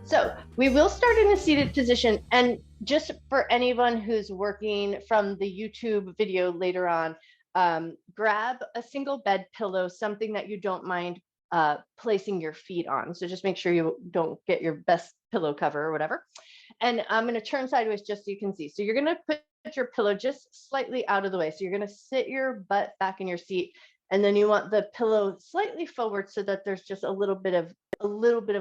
So we will start in a seated position, and just for anyone who's working from the YouTube video later on, grab a single bed pillow, something that you don't mind placing your feet on. So just make sure you don't get your best pillow cover or whatever. And I'm going to turn sideways just so you can see. So you're going to put your pillow just slightly out of the way. So you're going to sit your butt back in your seat, and then you want the pillow slightly forward so that there's just a little bit of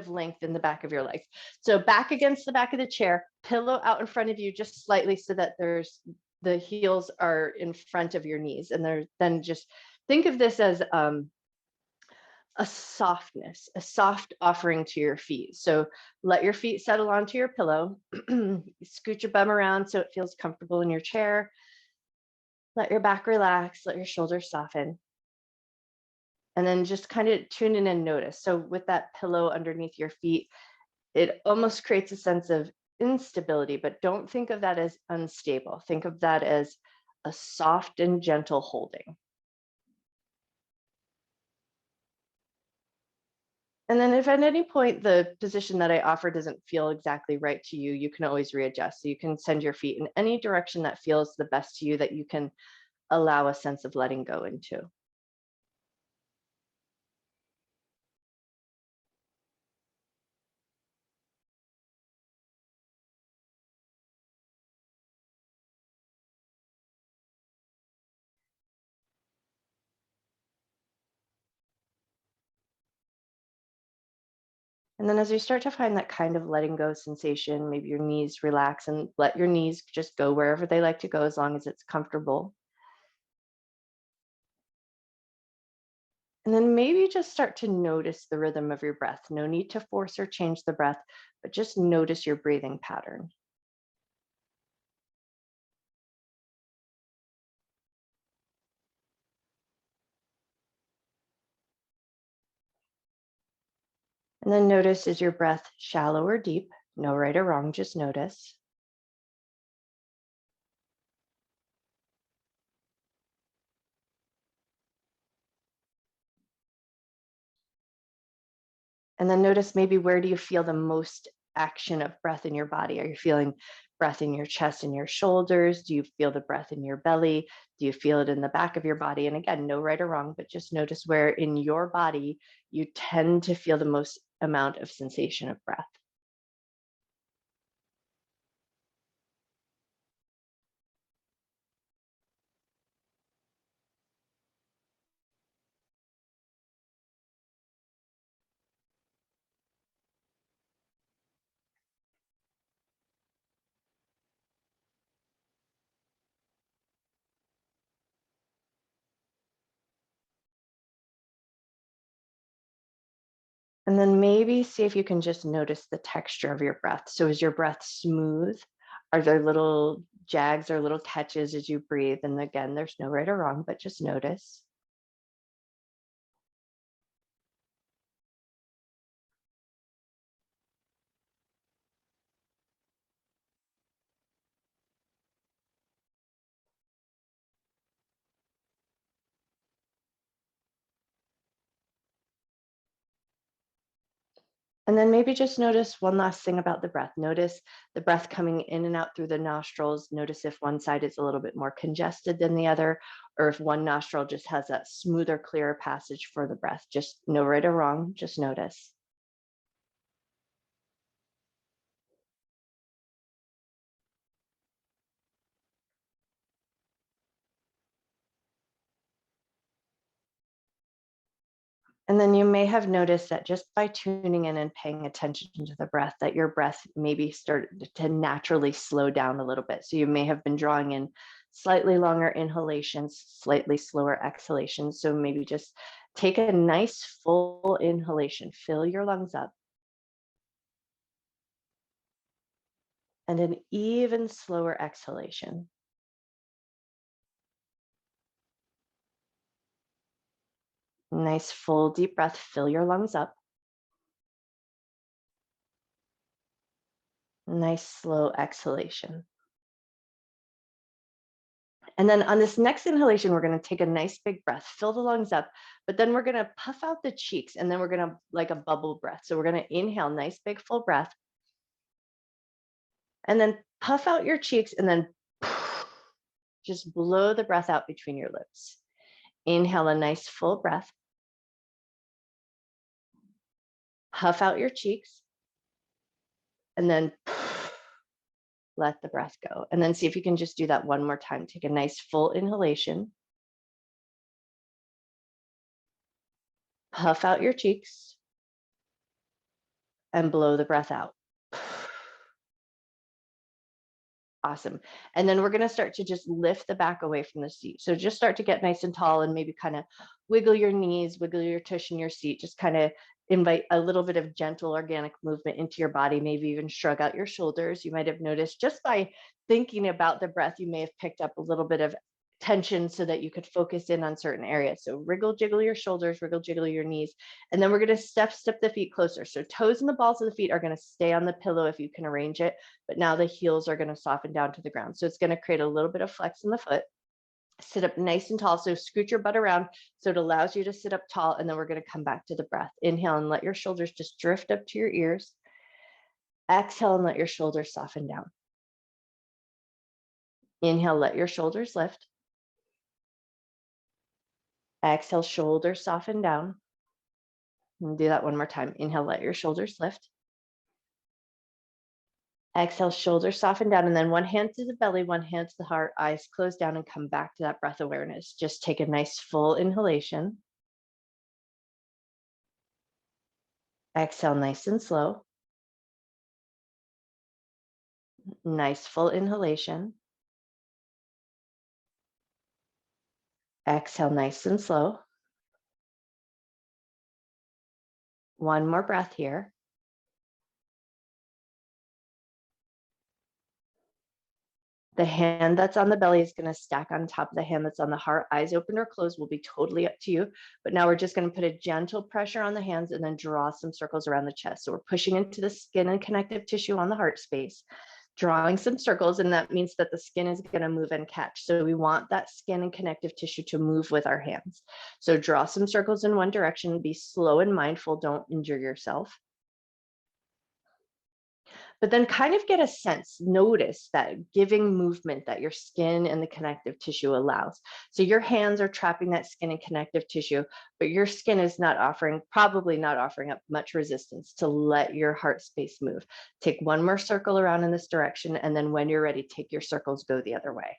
length in the back of your legs. So back against the back of the chair, pillow out in front of you just slightly so that the heels are in front of your knees. And then just think of this as a softness, a soft offering to your feet. So let your feet settle onto your pillow, scoot your bum around so it feels comfortable in your chair. Let your back relax, let your shoulders soften. And then just kind of tune in and notice. So with that pillow underneath your feet, it almost creates a sense of instability, but don't think of that as unstable. Think of that as a soft and gentle holding. And then if at any point the position that I offer doesn't feel exactly right to you, you can always readjust. So you can send your feet in any direction that feels the best to you, that you can allow a sense of letting go into. And then as you start to find that kind of letting go sensation, maybe your knees relax and let your knees just go wherever they like to go as long as it's comfortable. And then maybe just start to notice the rhythm of your breath. No need to force or change the breath, but just notice your breathing pattern. And then notice, is your breath shallow or deep? No right or wrong, just notice. And then notice maybe, where do you feel the most action of breath in your body? Are you feeling breath in your chest and your shoulders? Do you feel the breath in your belly? Do you feel it in the back of your body? And again, no right or wrong, but just notice where in your body you tend to feel the most amount of sensation of breath. And then maybe see if you can just notice the texture of your breath. So is your breath smooth? Are there little jags or little catches as you breathe? And again, there's no right or wrong, but just notice. And then maybe just notice one last thing about the breath. Notice the breath coming in and out through the nostrils. Notice if one side is a little bit more congested than the other, or if one nostril just has that smoother, clearer passage for the breath. Just no right or wrong, just notice. And then you may have noticed that just by tuning in and paying attention to the breath, that your breath maybe started to naturally slow down a little bit. So you may have been drawing in slightly longer inhalations, slightly slower exhalations. So maybe just take a nice full inhalation, fill your lungs up, and an even slower exhalation. Nice full deep breath, fill your lungs up. Nice slow exhalation. And then on this next inhalation, we're going to take a nice big breath, fill the lungs up, but then we're going to puff out the cheeks, and then we're going to, like a bubble breath. So we're going to inhale, nice big full breath. And then puff out your cheeks and then just blow the breath out between your lips. Inhale a nice full breath. Puff out your cheeks. And then let the breath go. And then see if you can just do that one more time. Take a nice full inhalation. Puff out your cheeks. And blow the breath out. Awesome. And then we're going to start to just lift the back away from the seat. So just start to get nice and tall and maybe kind of wiggle your knees, wiggle your tush in your seat. Just kind of invite a little bit of gentle organic movement into your body, maybe even shrug out your shoulders. You might have noticed just by thinking about the breath, you may have picked up a little bit of tension so that you could focus in on certain areas. So wriggle, jiggle your shoulders, wriggle, jiggle your knees. And then we're going to step the feet closer. So toes and the balls of the feet are going to stay on the pillow if you can arrange it. But now the heels are going to soften down to the ground. So it's going to create a little bit of flex in the foot. Sit up nice and tall. So scoot your butt around so it allows you to sit up tall. And then we're going to come back to the breath. Inhale and let your shoulders just drift up to your ears. Exhale and let your shoulders soften down. Inhale, let your shoulders lift. Exhale, shoulders soften down. And do that one more time. Inhale, let your shoulders lift. Exhale, shoulders soften down. And then one hand to the belly, one hand to the heart, eyes closed down and come back to that breath awareness. Just take a nice full inhalation. Exhale, nice and slow. Nice full inhalation. Exhale, nice and slow. One more breath here. The hand that's on the belly is going to stack on top of the hand that's on the heart. Eyes open or closed will be totally up to you. But now we're just going to put a gentle pressure on the hands and then draw some circles around the chest. So we're pushing into the skin and connective tissue on the heart space, drawing some circles, and that means that the skin is going to move and catch. So we want that skin and connective tissue to move with our hands. So draw some circles in one direction, be slow and mindful, don't injure yourself. But then kind of get a sense, notice that giving movement that your skin and the connective tissue allows. So your hands are trapping that skin and connective tissue, but your skin is probably not offering up much resistance to let your heart space move. Take one more circle around in this direction, and then when you're ready, take your circles, go the other way.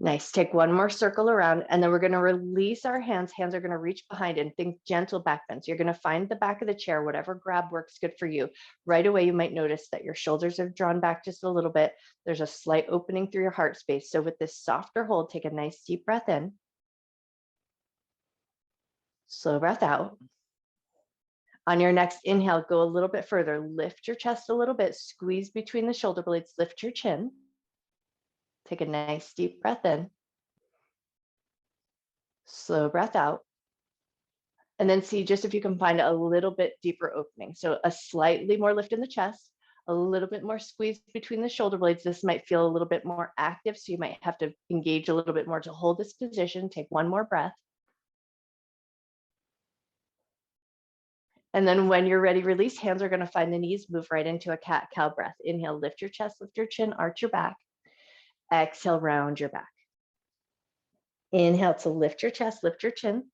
Nice. Take one more circle around, and then we're going to release our hands. Hands are going to reach behind and think gentle back bends. You're going to find the back of the chair, whatever grab works good for you. Right away, you might notice that your shoulders have drawn back just a little bit. There's a slight opening through your heart space. So with this softer hold, take a nice deep breath in. Slow breath out. On your next inhale, go a little bit further. Lift your chest a little bit. Squeeze between the shoulder blades. Lift your chin. Take a nice deep breath in. Slow breath out. And then see just if you can find a little bit deeper opening. So a slightly more lift in the chest, a little bit more squeeze between the shoulder blades. This might feel a little bit more active, so you might have to engage a little bit more to hold this position. Take one more breath. And then when you're ready, release. Hands are going to find the knees, move right into a cat-cow breath. Inhale, lift your chest, lift your chin, arch your back. Exhale, round your back. Inhale to lift your chest, lift your chin.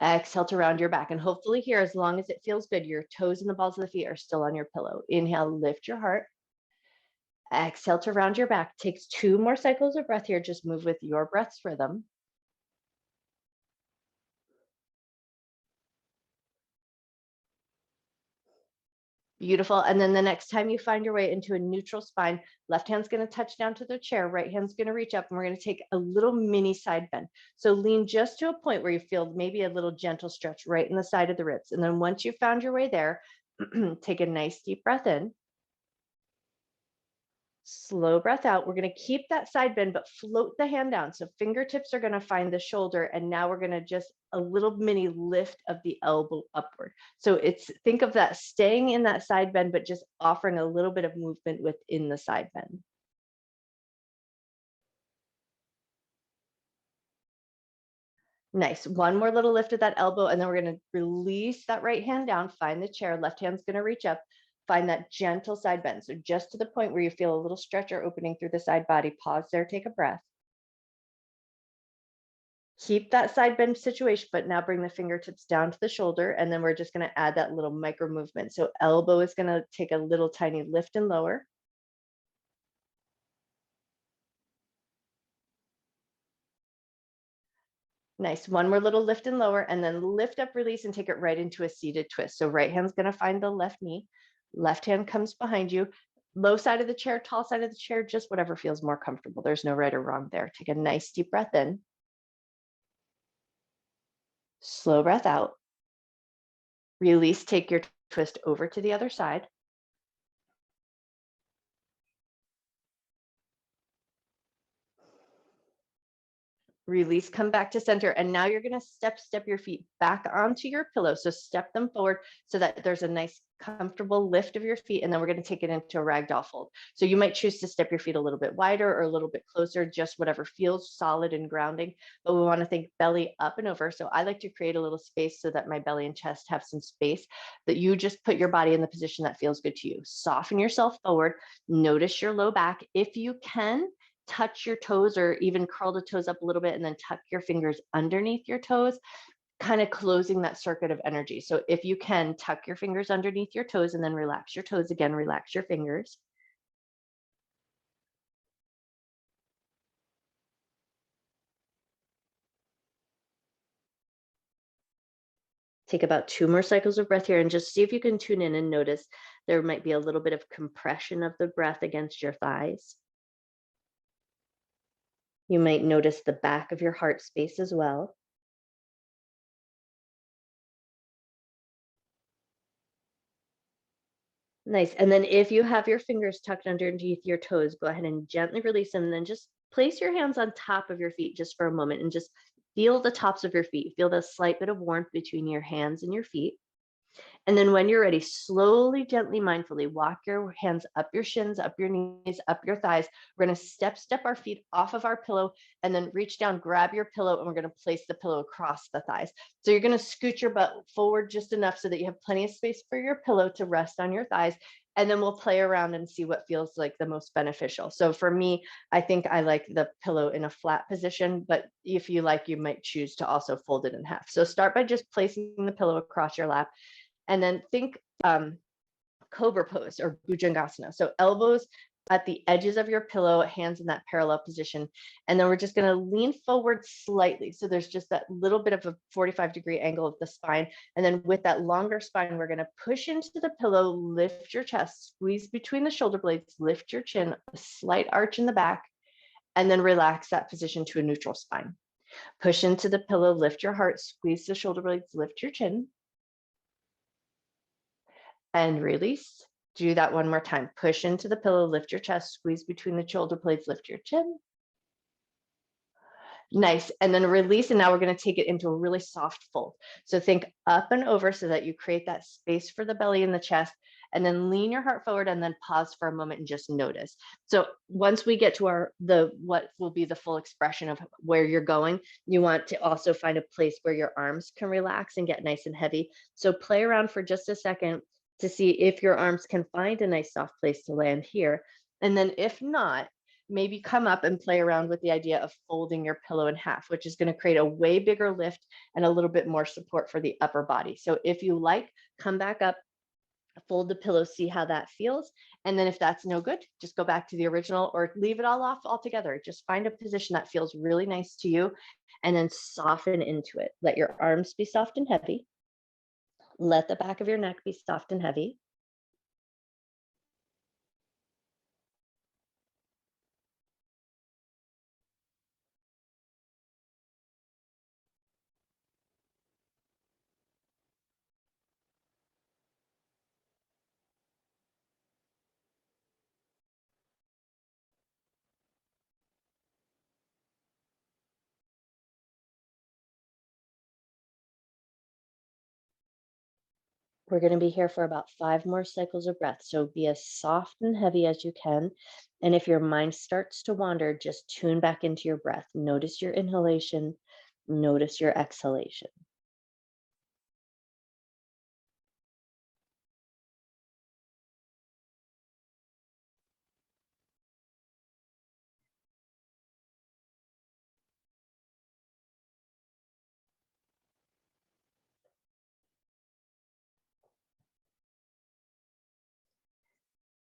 Exhale to round your back. And hopefully here, as long as it feels good, your toes and the balls of the feet are still on your pillow. Inhale, lift your heart. Exhale to round your back. Takes 2 more cycles of breath here. Just move with your breath's rhythm. Beautiful. And then the next time you find your way into a neutral spine, left hand's going to touch down to the chair, right hand's going to reach up, and we're going to take a little mini side bend. So lean just to a point where you feel maybe a little gentle stretch right in the side of the ribs. And then once you found your way there, take a nice deep breath in. Slow breath out. We're going to keep that side bend, but float the hand down. So fingertips are going to find the shoulder. And now we're going to just a little mini lift of the elbow upward. So think of that staying in that side bend, but just offering a little bit of movement within the side bend. Nice. One more little lift of that elbow, and then we're going to release that right hand down, find the chair, left hand's going to reach up, find that gentle side bend. So just to the point where you feel a little stretch or opening through the side body, pause there, take a breath. Keep that side bend situation, but now bring the fingertips down to the shoulder, and then we're just going to add that little micro movement. So elbow is going to take a little tiny lift and lower. Nice. One more little lift and lower, and then lift up, release, and take it right into a seated twist. So right hand's going to find the left knee, left hand comes behind you, low side of the chair, tall side of the chair, just whatever feels more comfortable. There's no right or wrong there. Take a nice deep breath in, slow breath out, release, take your twist over to the other side. Release, come back to center. And now you're going to step your feet back onto your pillow. So step them forward so that there's a nice comfortable lift of your feet. And then we're going to take it into a ragdoll fold. So you might choose to step your feet a little bit wider or a little bit closer, just whatever feels solid and grounding. But we want to think belly up and over. So I like to create a little space so that my belly and chest have some space, that you just put your body in the position that feels good to you. Soften yourself forward. Notice your low back. If you can, touch your toes or even curl the toes up a little bit and then tuck your fingers underneath your toes, kind of closing that circuit of energy. So if you can, tuck your fingers underneath your toes and then relax your toes again, relax your fingers. Take about 2 more cycles of breath here and just see if you can tune in and notice there might be a little bit of compression of the breath against your thighs. You might notice the back of your heart space as well. Nice. And then if you have your fingers tucked underneath your toes, go ahead and gently release them. And then just place your hands on top of your feet just for a moment and just feel the tops of your feet. Feel the slight bit of warmth between your hands and your feet. And then when you're ready, slowly, gently, mindfully walk your hands up your shins, up your knees, up your thighs. We're going to step our feet off of our pillow and then reach down, grab your pillow, and we're going to place the pillow across the thighs. So you're going to scoot your butt forward just enough so that you have plenty of space for your pillow to rest on your thighs. And then we'll play around and see what feels like the most beneficial. So for me, I think I like the pillow in a flat position, but if you like, you might choose to also fold it in half. So start by just placing the pillow across your lap. And then think Cobra Pose or Bhujangasana. So elbows at the edges of your pillow, hands in that parallel position. And then we're just going to lean forward slightly. So there's just that little bit of a 45-degree angle of the spine. And then with that longer spine, we're going to push into the pillow, lift your chest, squeeze between the shoulder blades, lift your chin, a slight arch in the back, and then relax that position to a neutral spine. Push into the pillow, lift your heart, squeeze the shoulder blades, lift your chin. And release. Do that one more time. Push into the pillow, lift your chest, squeeze between the shoulder blades, lift your chin. Nice. And then release. And now we're going to take it into a really soft fold. So think up and over so that you create that space for the belly and the chest. And then lean your heart forward and then pause for a moment and just notice. So once we get to what will be the full expression of where you're going, you want to also find a place where your arms can relax and get nice and heavy. So play around for just a second to see if your arms can find a nice soft place to land here. And then if not, maybe come up and play around with the idea of folding your pillow in half, which is going to create a way bigger lift and a little bit more support for the upper body. So if you like, come back up, fold the pillow, see how that feels. And then if that's no good, just go back to the original or leave it all off altogether. Just find a position that feels really nice to you and then soften into it. Let your arms be soft and heavy. Let the back of your neck be soft and heavy. We're going to be here for about 5 more cycles of breath. So be as soft and heavy as you can. And if your mind starts to wander, just tune back into your breath. Notice your inhalation, Notice your exhalation.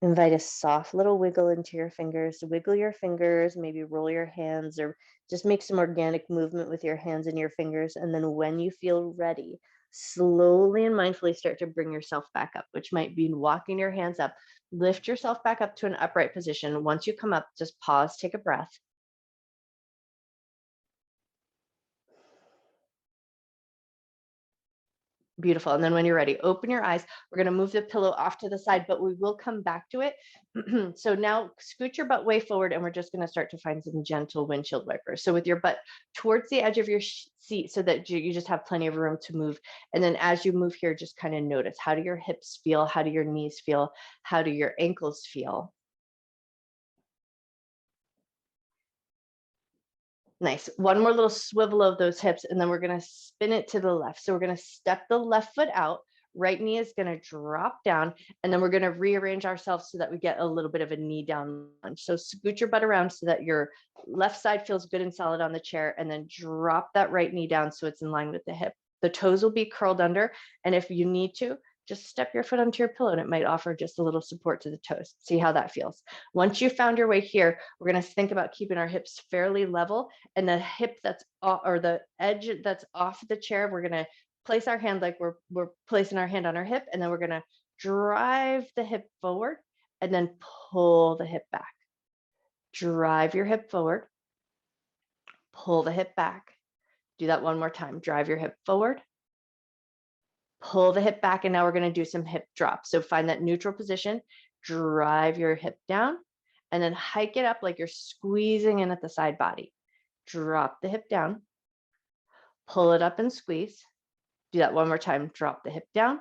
Invite a soft little wiggle into your fingers. Wiggle your fingers, maybe roll your hands, or just make some organic movement with your hands and your fingers. And then when you feel ready, slowly and mindfully start to bring yourself back up, which might be walking your hands up. Lift yourself back up to an upright position. Once you come up, just pause, take a breath. Beautiful. And then when you're ready, open your eyes. We're going to move the pillow off to the side, but we will come back to it. So now scoot your butt way forward, and we're just going to start to find some gentle windshield wipers. So with your butt towards the edge of your seat so that you just have plenty of room to move. And then as you move here, just kind of notice, how do your hips feel? How do your knees feel? How do your ankles feel? Nice. One more little swivel of those hips, and then we're going to spin it to the left. So we're going to step the left foot out. Right knee is going to drop down, and then we're going to rearrange ourselves so that we get a little bit of a knee down lunge. So scoot your butt around so that your left side feels good and solid on the chair, and then drop that right knee down so it's in line with the hip. The toes will be curled under, and if you need to, just step your foot onto your pillow, and it might offer just a little support to the toes. See how that feels. Once you found your way here, we're going to think about keeping our hips fairly level, and the hip that's off, or the edge that's off the chair, we're going to place our hand like we're placing our hand on our hip, and then we're going to drive the hip forward and then pull the hip back. Drive your hip forward, pull the hip back. Do that one more time. Drive your hip forward, pull the hip back, and now we're going to do some hip drops. So find that neutral position, drive your hip down, and then hike it up like you're squeezing in at the side body. Drop the hip down, pull it up and squeeze. Do that one more time. Drop the hip down,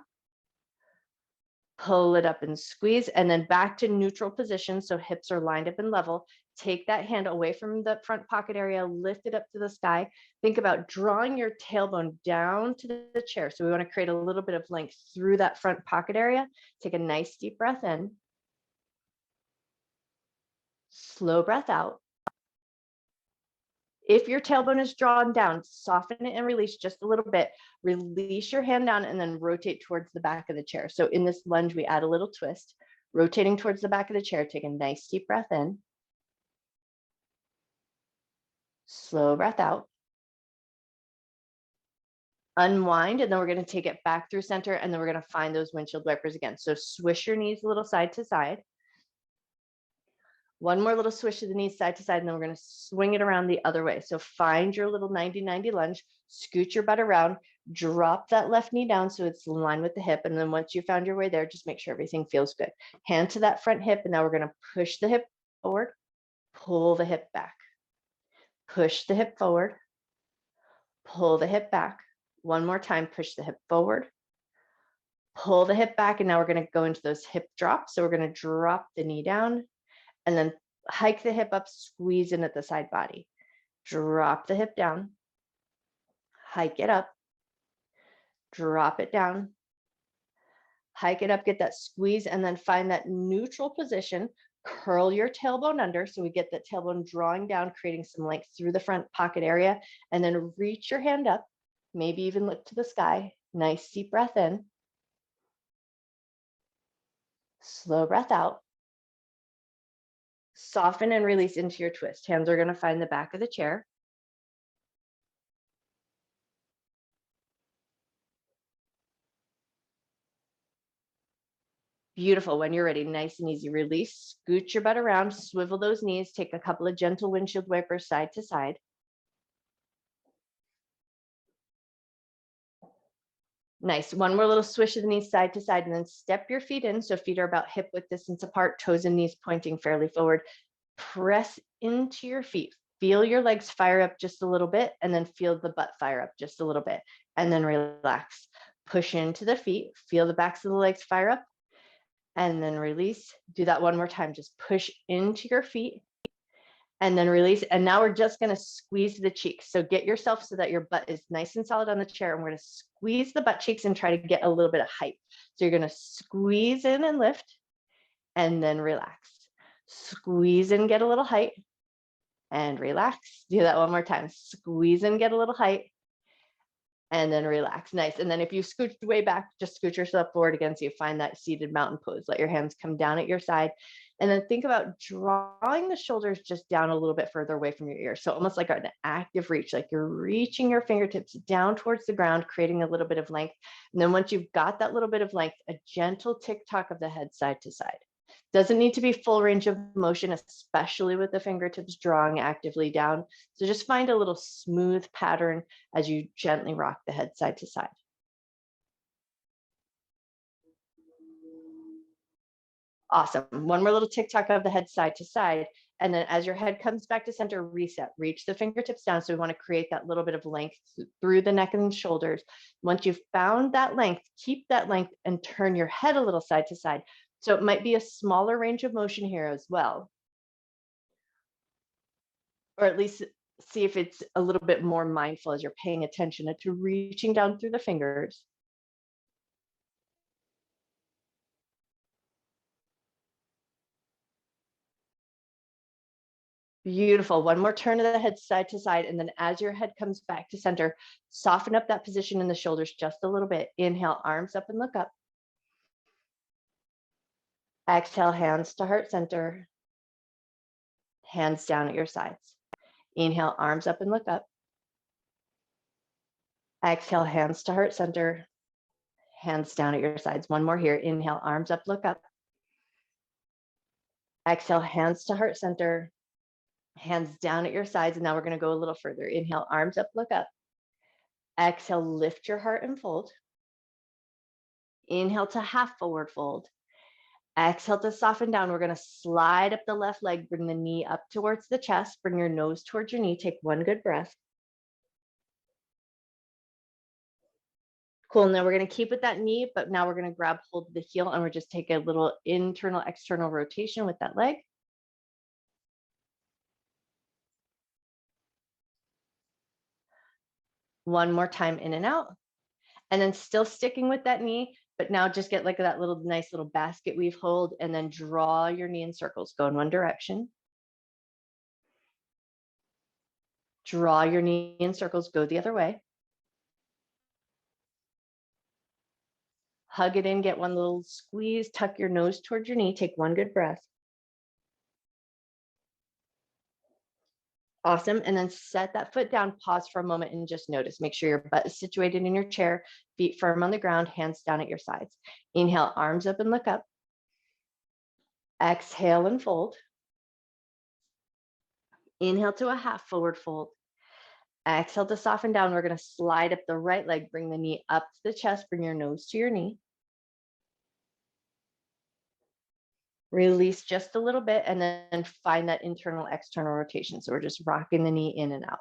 pull it up and squeeze, and then back to neutral position. So hips are lined up and level. Take that hand away from the front pocket area, lift it up to the sky. Think about drawing your tailbone down to the chair. So we want to create a little bit of length through that front pocket area. Take a nice deep breath in. Slow breath out. If your tailbone is drawn down, soften it and release just a little bit. Release your hand down and then rotate towards the back of the chair. So in this lunge, we add a little twist. Rotating towards the back of the chair, take a nice deep breath in. Slow breath out. Unwind, and then we're going to take it back through center, and then we're going to find those windshield wipers again. So swish your knees a little side to side. One more little swish of the knees side to side, and then we're going to swing it around the other way. So find your little 90-90 lunge, scoot your butt around, drop that left knee down so it's in line with the hip. And then once you found your way there, just make sure everything feels good. Hand to that front hip, and now we're going to push the hip forward, pull the hip back. Push the hip forward, pull the hip back. One more time, push the hip forward, pull the hip back, and now we're going to go into those hip drops. So we're going to drop the knee down, and then hike the hip up, squeeze in at the side body. Drop the hip down, hike it up, drop it down, hike it up, get that squeeze, and then find that neutral position. Curl your tailbone under so we get that tailbone drawing down, creating some length through the front pocket area, and then reach your hand up, maybe even look to the sky. Nice deep breath in. Slow breath out. Soften and release into your twist. Hands are going to find the back of the chair. Beautiful. When you're ready, nice and easy. Release, scoot your butt around, swivel those knees, take a couple of gentle windshield wipers side to side. Nice. One more little swish of the knees side to side, and then step your feet in. So feet are about hip width distance apart, toes and knees pointing fairly forward. Press into your feet. Feel your legs fire up just a little bit, and then feel the butt fire up just a little bit, and then relax. Push into the feet, feel the backs of the legs fire up, and then release. Do that one more time. Just push into your feet and then release. And now we're just going to squeeze the cheeks. So get yourself so that your butt is nice and solid on the chair. And we're going to squeeze the butt cheeks and try to get a little bit of height. So you're going to squeeze in and lift and then relax. Squeeze in, get a little height and relax. Do that one more time. Squeeze in, get a little height and then relax. Nice. And then if you scooched way back, just scooch yourself forward again so you find that seated mountain pose. Let your hands come down at your side. And then think about drawing the shoulders just down a little bit further away from your ears. So almost like an active reach, like you're reaching your fingertips down towards the ground, creating a little bit of length. And then once you've got that little bit of length, a gentle tick-tock of the head side to side. Doesn't need to be full range of motion, especially with the fingertips drawing actively down. So just find a little smooth pattern as you gently rock the head side to side. Awesome. One more little tick-tock of the head side to side. And then as your head comes back to center, reset. Reach the fingertips down. So we want to create that little bit of length through the neck and shoulders. Once you've found that length, keep that length and turn your head a little side to side. So it might be a smaller range of motion here as well. Or at least see if it's a little bit more mindful as you're paying attention to reaching down through the fingers. Beautiful. One more turn of the head side to side. And then as your head comes back to center, soften up that position in the shoulders just a little bit. Inhale, arms up and look up. Exhale, hands to heart center. Hands down at your sides. Inhale, arms up and look up. Exhale, hands to heart center. Hands down at your sides. One more here. Inhale, arms up, look up. Exhale, hands to heart center. Hands down at your sides. And now we're going to go a little further. Inhale, arms up, look up. Exhale, lift your heart and fold. Inhale to half forward fold. Exhale to soften down. We're going to slide up the left leg, bring the knee up towards the chest, bring your nose towards your knee. Take one good breath. Cool. Now we're going to keep with that knee, but now we're going to grab hold of the heel and we're just take a little internal, external rotation with that leg. One more time in and out. And then still sticking with that knee, but now just get like that little nice little basket weave hold and then draw your knee in circles. Go in one direction. Draw your knee in circles, go the other way. Hug it in, get one little squeeze, tuck your nose towards your knee, take one good breath. Awesome. And then set that foot down, pause for a moment and just notice. Make sure your butt is situated in your chair, feet firm on the ground, hands down at your sides. Inhale, arms up and look up. Exhale and fold. Inhale to a half forward fold. Exhale to soften down. We're going to slide up the right leg, bring the knee up to the chest, bring your nose to your knee. Release just a little bit and then find that internal, external rotation. So we're just rocking the knee in and out.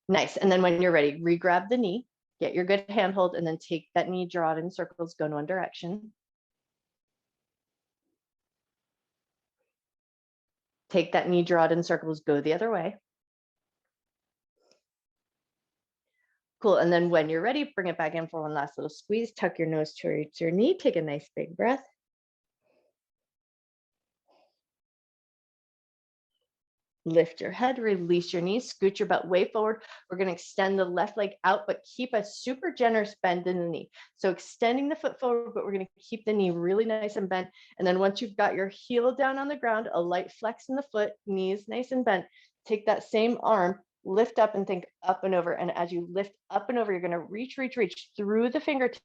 Nice. And then when you're ready, re-grab the knee, get your good handhold, and then take that knee, draw it in circles, go in one direction. Take that knee, draw it in circles, go the other way. Cool. And then when you're ready, bring it back in for one last little squeeze. Tuck your nose towards your knee. Take a nice big breath. Lift your head, release your knees, scoot your butt way forward. We're going to extend the left leg out, but keep a super generous bend in the knee. So extending the foot forward, but we're going to keep the knee really nice and bent. And then once you've got your heel down on the ground, a light flex in the foot, knees nice and bent, take that same arm, lift up and think up and over. And as you lift up and over, you're going to reach through the fingertips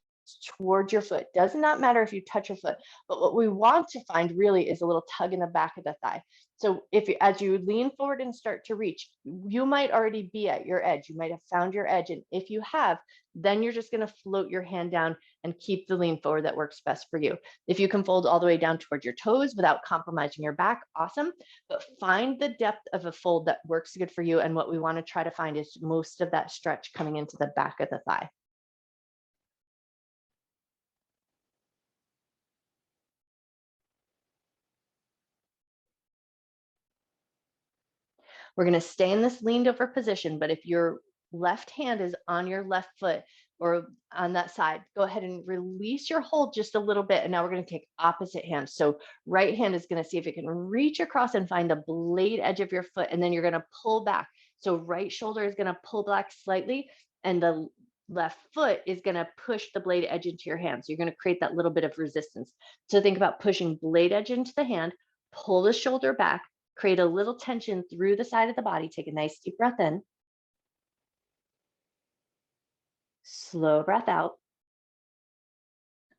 towards your foot. Does not matter if you touch your foot, but what we want to find really is a little tug in the back of the thigh. So as you lean forward and start to reach, you might already be at your edge. You might have found your edge. And if you have, then you're just going to float your hand down and keep the lean forward that works best for you. If you can fold all the way down towards your toes without compromising your back, awesome. But find the depth of a fold that works good for you. And what we want to try to find is most of that stretch coming into the back of the thigh. We're going to stay in this leaned over position, but if your left hand is on your left foot or on that side, go ahead and release your hold just a little bit. And now we're going to take opposite hands. So right hand is going to see if it can reach across and find the blade edge of your foot, and then you're going to pull back. So right shoulder is going to pull back slightly, and the left foot is going to push the blade edge into your hand. So you're going to create that little bit of resistance. So think about pushing blade edge into the hand, pull the shoulder back, create a little tension through the side of the body. Take a nice deep breath in. Slow breath out.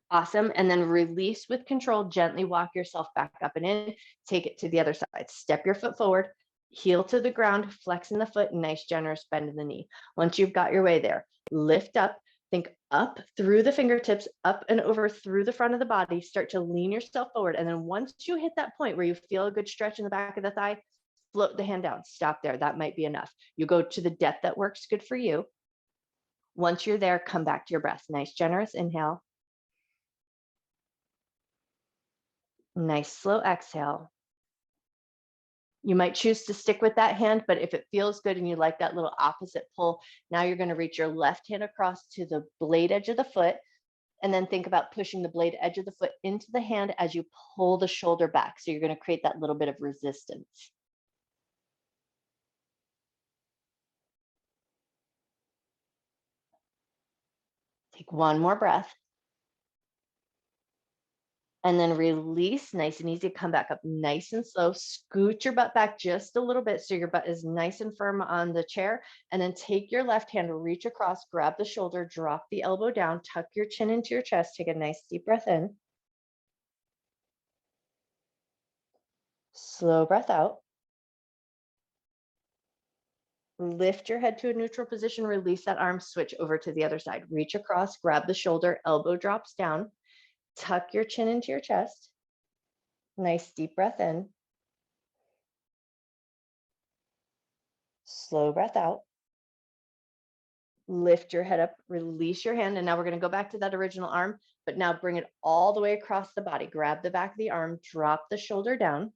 Awesome. And then release with control. Gently walk yourself back up and in. Take it to the other side. Step your foot forward, heel to the ground, flexing the foot, nice generous bend in the knee. Once you've got your way there, lift up, think up through the fingertips, up and over through the front of the body. Start to lean yourself forward. And then once you hit that point where you feel a good stretch in the back of the thigh, float the hand down. Stop there. That might be enough. You go to the depth that works good for you. Once you're there, come back to your breath. Nice generous inhale. Nice slow exhale. You might choose to stick with that hand, but if it feels good and you like that little opposite pull, now you're going to reach your left hand across to the blade edge of the foot, and then think about pushing the blade edge of the foot into the hand as you pull the shoulder back. So you're going to create that little bit of resistance. Take one more breath. And then release, nice and easy. Come back up nice and slow. Scoot your butt back just a little bit so your butt is nice and firm on the chair. And then take your left hand, reach across, grab the shoulder, drop the elbow down, tuck your chin into your chest. Take a nice deep breath in. Slow breath out. Lift your head to a neutral position. Release that arm, switch over to the other side. Reach across, grab the shoulder, elbow drops down. Tuck your chin into your chest. Nice deep breath in. Slow breath out. Lift your head up, release your hand. And now we're going to go back to that original arm, but now bring it all the way across the body. Grab the back of the arm, drop the shoulder down,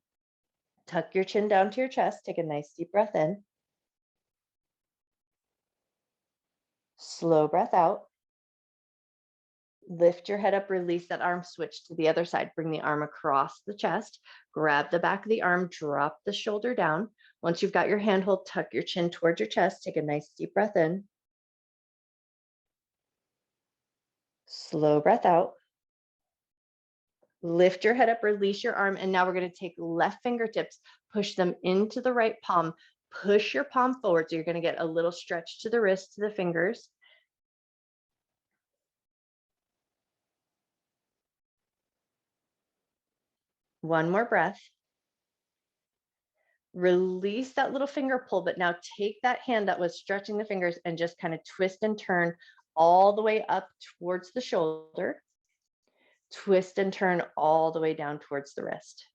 tuck your chin down to your chest. Take a nice deep breath in. Slow breath out. Lift your head up, release that arm, switch to the other side. Bring the arm across the chest, grab the back of the arm, drop the shoulder down. Once you've got your handhold, tuck your chin towards your chest. Take a nice deep breath in. Slow breath out. Lift your head up, release your arm, and now we're going to take left fingertips, push them into the right palm, push your palm forward. So you're going to get a little stretch to the wrist, to the fingers. One more breath. Release that little finger pull, but now take that hand that was stretching the fingers and just kind of twist and turn all the way up towards the shoulder. Twist and turn all the way down towards the wrist.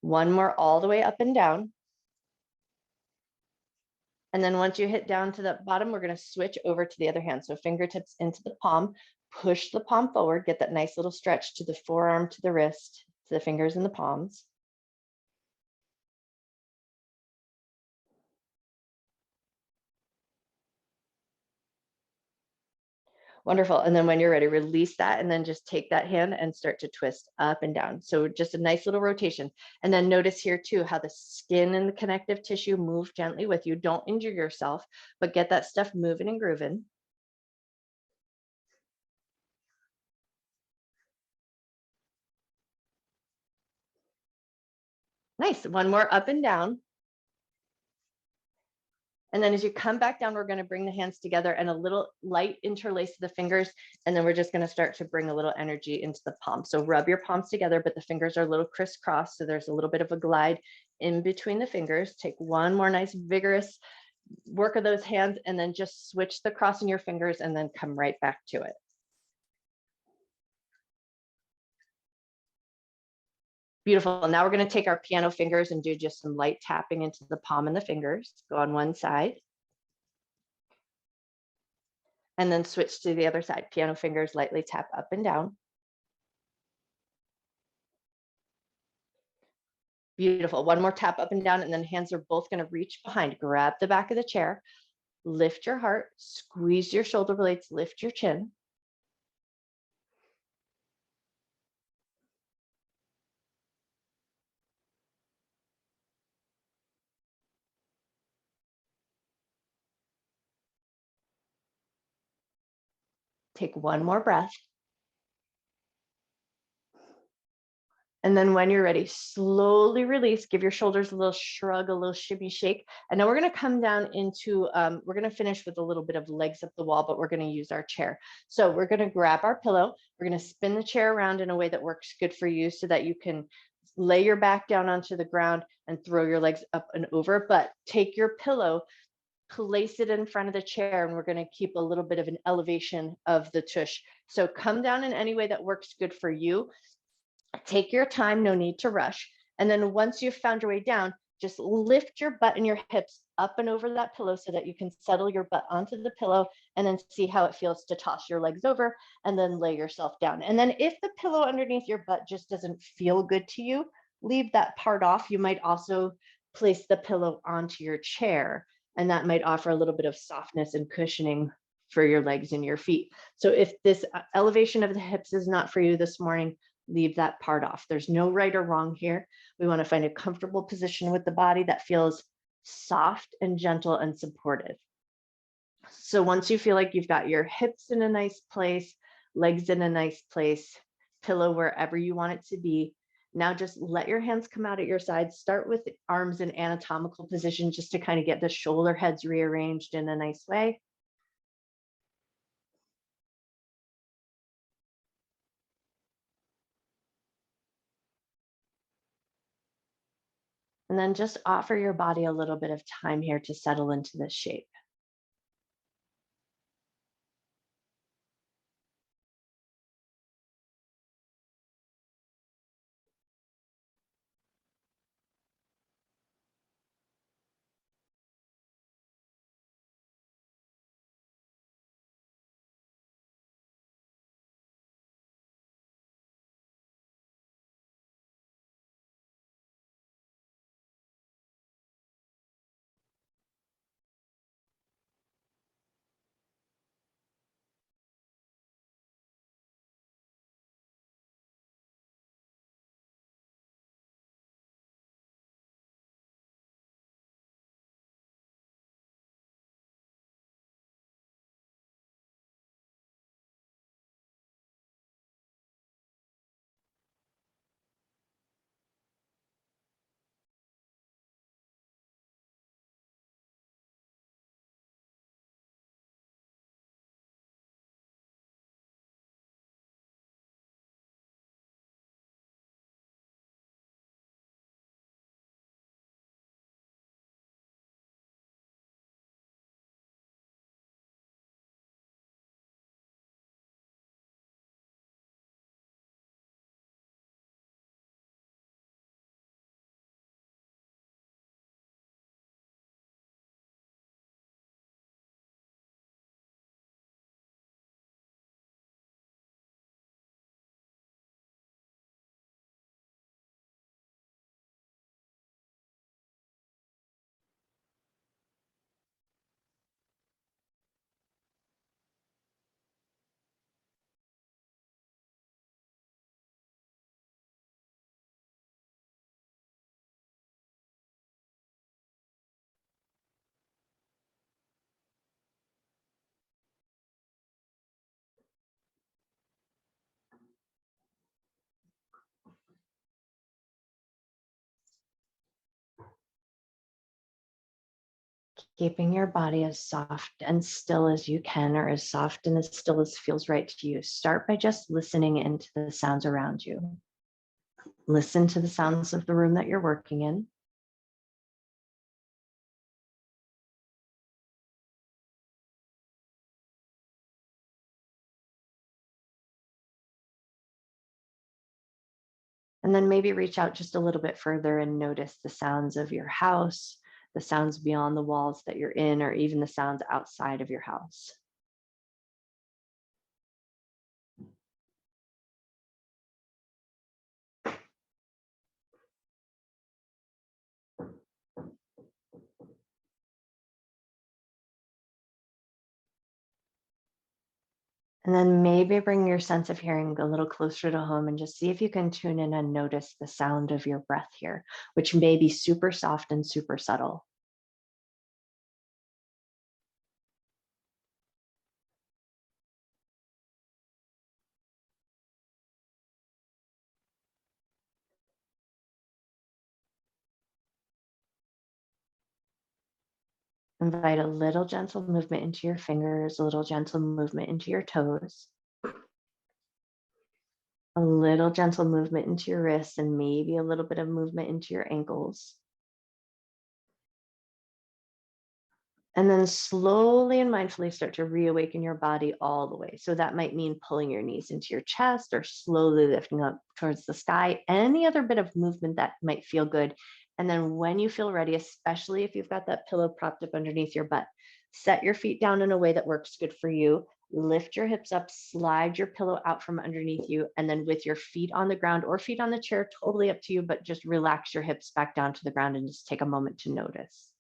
One more all the way up and down. And then once you hit down to the bottom, we're going to switch over to the other hand. So fingertips into the palm, push the palm forward, get that nice little stretch to the forearm, to the wrist, to the fingers and the palms. Wonderful. And then when you're ready, release that and then just take that hand and start to twist up and down. So just a nice little rotation. And then notice here too, how the skin and the connective tissue move gently with you. Don't injure yourself, but get that stuff moving and grooving. Nice. One more up and down. And then as you come back down, we're going to bring the hands together and a little light interlace of the fingers. And then we're just going to start to bring a little energy into the palm. So rub your palms together, but the fingers are a little crisscross. So there's a little bit of a glide in between the fingers. Take one more nice vigorous work of those hands and then just switch the crossing your fingers and then come right back to it. Beautiful. Now we're going to take our piano fingers and do just some light tapping into the palm and the fingers. Go on one side. And then switch to the other side. Piano fingers lightly tap up and down. Beautiful. One more tap up and down, and then hands are both going to reach behind. Grab the back of the chair, lift your heart, squeeze your shoulder blades, lift your chin. Take one more breath. And then when you're ready, slowly release, give your shoulders a little shrug, a little shimmy shake. And now we're going to come down into, we're going to finish with a little bit of legs up the wall, but we're going to use our chair. So we're going to grab our pillow. We're going to spin the chair around in a way that works good for you so that you can lay your back down onto the ground and throw your legs up and over. But take your pillow, place it in front of the chair, and we're going to keep a little bit of an elevation of the tush. So come down in any way that works good for you. Take your time, no need to rush. And then once you've found your way down, just lift your butt and your hips up and over that pillow so that you can settle your butt onto the pillow, and then see how it feels to toss your legs over and then lay yourself down. And then if the pillow underneath your butt just doesn't feel good to you, leave that part off. You might also place the pillow onto your chair, and that might offer a little bit of softness and cushioning for your legs and your feet. So if this elevation of the hips is not for you this morning, leave that part off. There's no right or wrong here. We want to find a comfortable position with the body that feels soft and gentle and supportive. So once you feel like you've got your hips in a nice place, legs in a nice place, pillow wherever you want it to be, now just let your hands come out at your sides. Start with arms in anatomical position just to kind of get the shoulder heads rearranged in a nice way. And then just offer your body a little bit of time here to settle into this shape. Keeping your body as soft and still as you can, or as soft and as still as feels right to you. Start by just listening into the sounds around you. Listen to the sounds of the room that you're working in. And then maybe reach out just a little bit further and notice the sounds of your house, the sounds beyond the walls that you're in, or even the sounds outside of your house. And then maybe bring your sense of hearing a little closer to home and just see if you can tune in and notice the sound of your breath here, which may be super soft and super subtle. Invite a little gentle movement into your fingers, a little gentle movement into your toes, a little gentle movement into your wrists, and maybe a little bit of movement into your ankles. And then slowly and mindfully start to reawaken your body all the way. So that might mean pulling your knees into your chest or slowly lifting up towards the sky, any other bit of movement that might feel good. And then when you feel ready, especially if you've got that pillow propped up underneath your butt, set your feet down in a way that works good for you. Lift your hips up, slide your pillow out from underneath you, and then with your feet on the ground or feet on the chair, totally up to you, but just relax your hips back down to the ground and just take a moment to notice.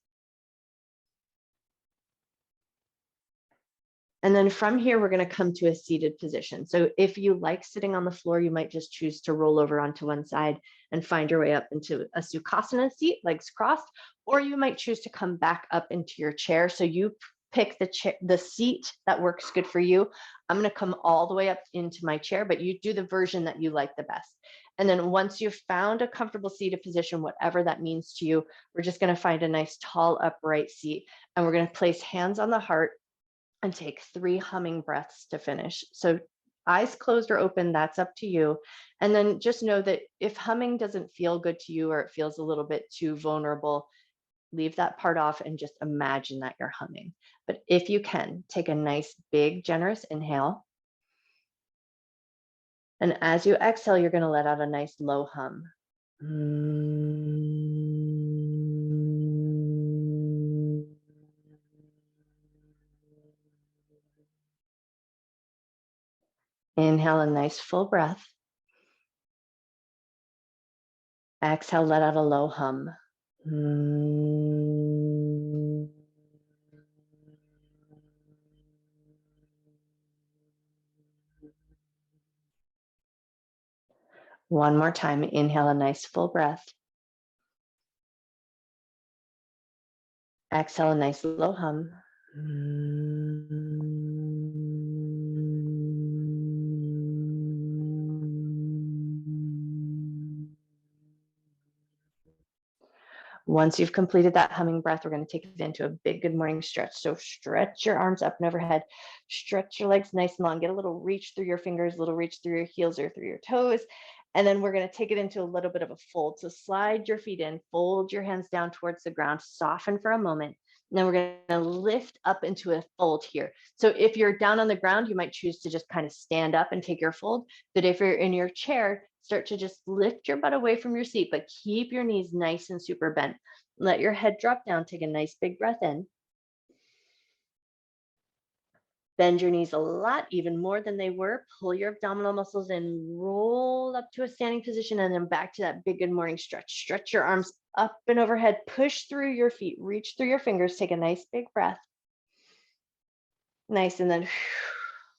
And then from here, we're going to come to a seated position. So if you like sitting on the floor, you might just choose to roll over onto one side and find your way up into a Sukhasana seat, legs crossed, or you might choose to come back up into your chair. So you pick the seat that works good for you. I'm going to come all the way up into my chair, but you do the version that you like the best. And then once you've found a comfortable seated position, whatever that means to you, we're just going to find a nice tall upright seat, and we're going to place hands on the heart and take 3 humming breaths to finish. So eyes closed or open, that's up to you. And then just know that if humming doesn't feel good to you or it feels a little bit too vulnerable, leave that part off and just imagine that you're humming. But if you can, take a nice, big, generous inhale. And as you exhale, you're going to let out a nice low hum. Inhale a nice full breath. Exhale, let out a low hum. One more time. Inhale a nice full breath. Exhale a nice low hum. Once you've completed that humming breath, we're going to take it into a big good morning stretch. So stretch your arms up and overhead, stretch your legs nice and long, get a little reach through your fingers, a little reach through your heels or through your toes. And then we're going to take it into a little bit of a fold. So slide your feet in, fold your hands down towards the ground, soften for a moment. And then we're going to lift up into a fold here. So if you're down on the ground, you might choose to just kind of stand up and take your fold. But if you're in your chair, start to just lift your butt away from your seat, but keep your knees nice and super bent. Let your head drop down. Take a nice big breath in. Bend your knees a lot, even more than they were. Pull your abdominal muscles in, roll up to a standing position, and then back to that big good morning stretch. Stretch your arms up and overhead. Push through your feet. Reach through your fingers. Take a nice big breath. Nice, and then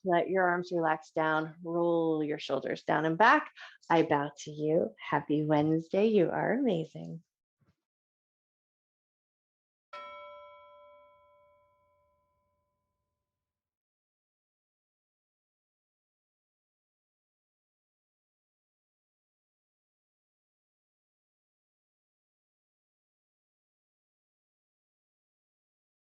let your arms relax down. Roll your shoulders down and back. I bow to you. Happy Wednesday. You are amazing.